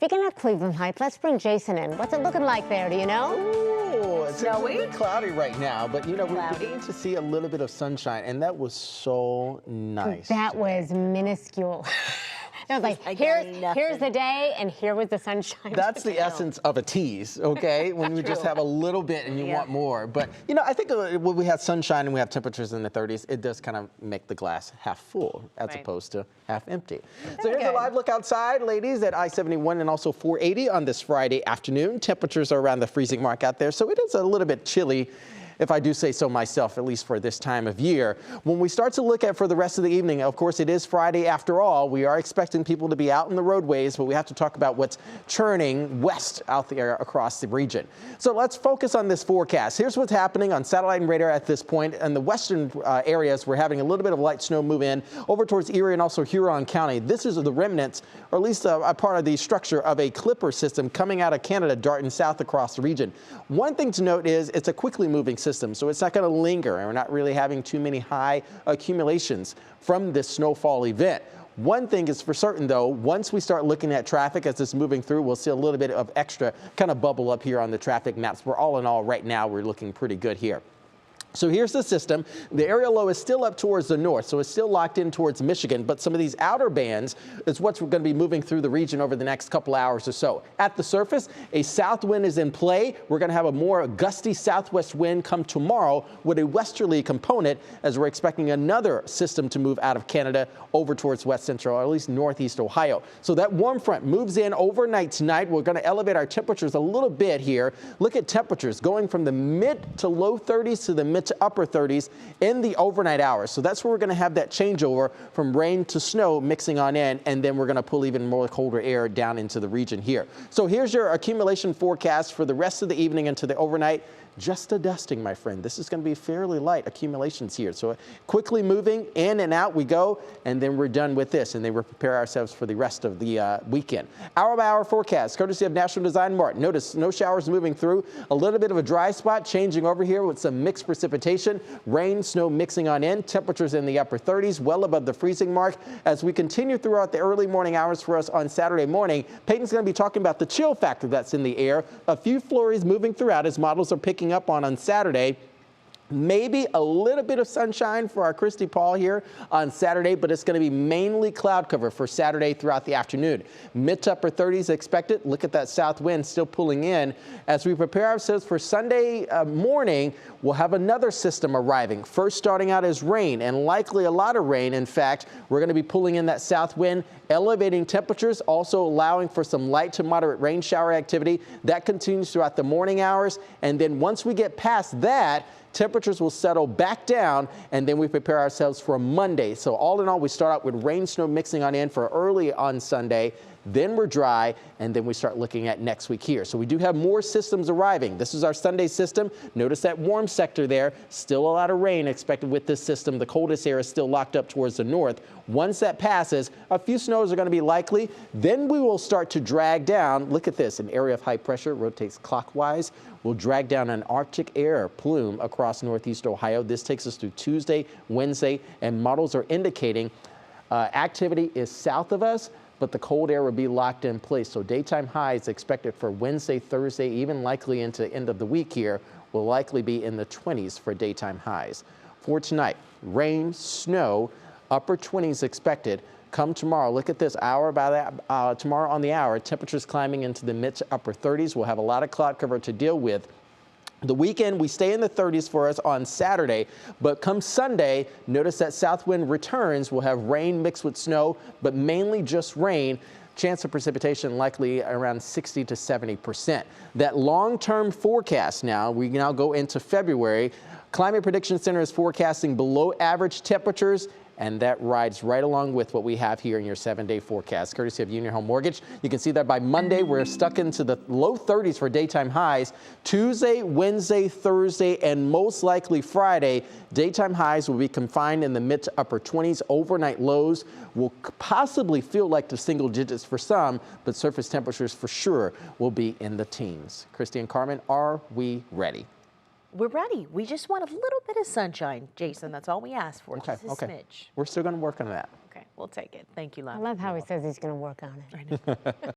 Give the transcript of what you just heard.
Speaking of Cleveland Heights, let's bring Jason in. What's it looking like there, do you know? Ooh, it's a Snowy? little bit cloudy right now, but you know, we're beginning to see a little bit of sunshine, and that was so nice. That was minuscule. It was like, here's the day, and here was the sunshine. That's the essence of a tease, okay? When you just have a little bit and you want more. But, you know, I think when we have sunshine and we have temperatures in the 30s, it does kind of make the glass half full as opposed to half empty. So here's a live look outside, ladies, at I-71 and also 480 on this Friday afternoon. Temperatures are around the freezing mark out there, so it is a little bit chilly, if I do say so myself, at least for this time of year. When we start to look at for the rest of the evening, of course, it is Friday after all. We are expecting people to be out in the roadways, but we have to talk about what's churning west out there across the region. So let's focus on this forecast. Here's what's happening on satellite and radar at this point. In the western areas, we're having a little bit of light snow move in over towards Erie and also Huron County. This is the remnants, or at least a part of the structure of a clipper system coming out of Canada, darting south across the region. One thing to note is it's a quickly moving system, so it's not going to linger, and we're not really having too many high accumulations from this snowfall event. One thing is for certain, though, once we start looking at traffic as it's moving through, we'll see a little bit of extra kind of bubble up here on the traffic maps. But all in all, right now, we're looking pretty good here. So here's the system. The area low is still up towards the north, so it's still locked in towards Michigan, but some of these outer bands is what's going to be moving through the region over the next couple hours or so. At the surface, a south wind is in play. We're going to have a more gusty southwest wind come tomorrow with a westerly component, as we're expecting another system to move out of Canada over towards west central, or at least northeast Ohio. So that warm front moves in overnight tonight. We're going to elevate our temperatures a little bit here. Look at temperatures going from the mid to low 30s to the mid to upper 30s in the overnight hours. So that's where we're going to have that changeover from rain to snow mixing on in, and then we're going to pull even more colder air down into the region here. So here's your accumulation forecast for the rest of the evening into the overnight. Just a dusting, my friend. This is going to be fairly light accumulations here. So quickly moving in and out we go, and then we're done with this, and then we prepare ourselves for the rest of the weekend. Hour by hour forecast, courtesy of National Design Mart. Notice snow showers moving through, a little bit of a dry spot changing over here with some mixed precipitation, rain, snow mixing on in, temperatures in the upper 30s, well above the freezing mark. As we continue throughout the early morning hours for us on Saturday morning, Peyton's going to be talking about the chill factor that's in the air. A few flurries moving throughout as models are picking up on Saturday. Maybe a little bit of sunshine for our Christy Paul here on Saturday, but it's going to be mainly cloud cover for Saturday throughout the afternoon. Mid to upper 30s expected. Look at that south wind still pulling in. As we prepare ourselves for Sunday morning, we'll have another system arriving. First starting out as rain, and likely a lot of rain. In fact, we're going to be pulling in that south wind, elevating temperatures, also allowing for some light to moderate rain shower activity. That continues throughout the morning hours, and then once we get past that, temperatures will settle back down, and then we prepare ourselves for Monday. So all in all, we start out with rain, snow mixing on in for early on Sunday. Then we're dry, and then we start looking at next week here. So we do have more systems arriving. This is our Sunday system. Notice that warm sector there. Still a lot of rain expected with this system. The coldest air is still locked up towards the north. Once that passes, a few snows are going to be likely. Then we will start to drag down. Look at this. An area of high pressure rotates clockwise. We'll drag down an Arctic air plume across northeast Ohio. This takes us through Tuesday, Wednesday, and models are indicating activity is south of us, but the cold air will be locked in place. So daytime highs expected for Wednesday, Thursday, even likely into the end of the week here, will likely be in the 20s for daytime highs. For tonight, rain, snow, upper 20s expected. Come tomorrow, look at this, hour by that, tomorrow on the hour, temperatures climbing into the mid to upper 30s. We'll have a lot of cloud cover to deal with. The weekend, we stay in the 30s for us on Saturday, but come Sunday, notice that south wind returns. We'll have rain mixed with snow, but mainly just rain. Chance of precipitation likely around 60 to 70%. That long-term forecast now, we now go into February. Climate Prediction Center is forecasting below average temperatures, and that rides right along with what we have here in your 7-day forecast, courtesy of Union Home Mortgage. You can see that by Monday, we're stuck into the low 30s for daytime highs. Tuesday, Wednesday, Thursday, and most likely Friday, daytime highs will be confined in the mid to upper 20s. Overnight lows will possibly feel like the single digits for some, but surface temperatures for sure will be in the teens. Christy and Carmen, are we ready? We're ready. We just want a little bit of sunshine, Jason. That's all we ask for. Okay, Just a smidge. We're still going to work on that. Okay, we'll take it. Thank you, Lana. I love how he says he's going to work on it. I know.